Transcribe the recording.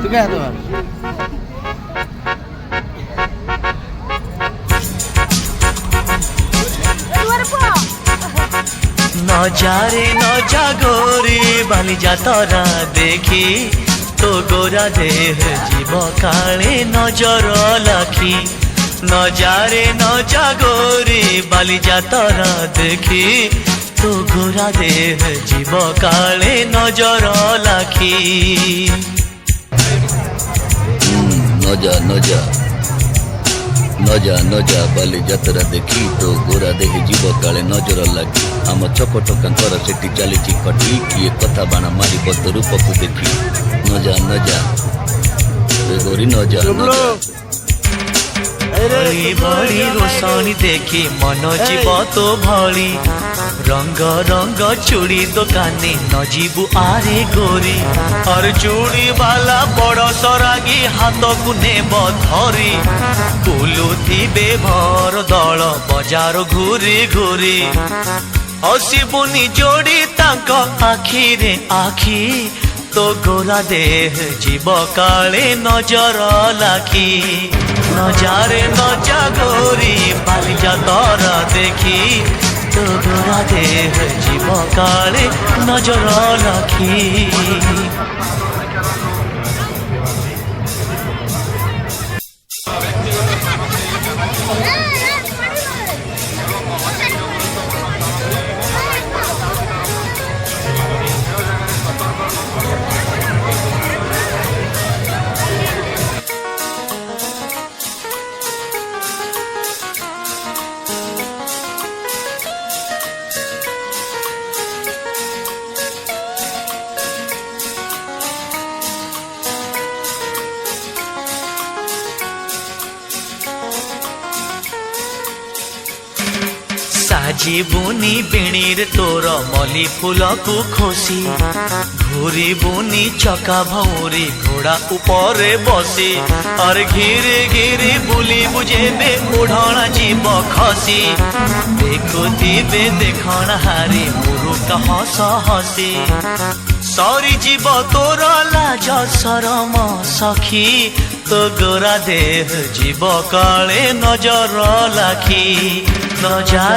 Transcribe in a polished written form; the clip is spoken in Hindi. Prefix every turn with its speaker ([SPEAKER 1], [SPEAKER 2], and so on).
[SPEAKER 1] Juga tuh.
[SPEAKER 2] नजारे न जागोरी बाली जातरा देखी तो गोरा देह जीव काले नजर लाखी नजारे न जागोरी बाली जातरा देखी तो गोरा देह जीव काले नजर लाखी
[SPEAKER 3] नजा नजा नजा नजा बाली जातरा देखी तो गोरा देह जीव काले नजर लागी आम चपटकांकर सेठी चली कटी किए कथा बाण मारी बद रूप को देखी नजा नजा गोरी नजा
[SPEAKER 2] बड़ी बड़ी रोशनी देखी मन जीव तो भली रंग रंग चूड़ी दुकानी न जीवु आरे गोरी और चूड़ी वाला बड़ सरागी हाथ को नेब धरी बुलुथिबे भर दल बजार घूरी घूरी हसिबुनी जोड़ी तांक आखी रे आखी तो गोरा देह जीव काले नजर लाखी नजारे नजा गोरी बाली जातरा देखी तो गोरा देह जीव काले नजर लाखी साजिबुनी बिणीर तोर मली फूल को खोसी घूरी बुनी चका भौरी घोड़ा ऊपर बसी और घिरी घिरी बुली बुझेबे ओढ़णा जीव खसी देखुथिबे देखण हारी मुरुका हस हसी सरी जीव तोर लाज शरम सखी तो गोरा देह जीव काले नजर लाखी नजार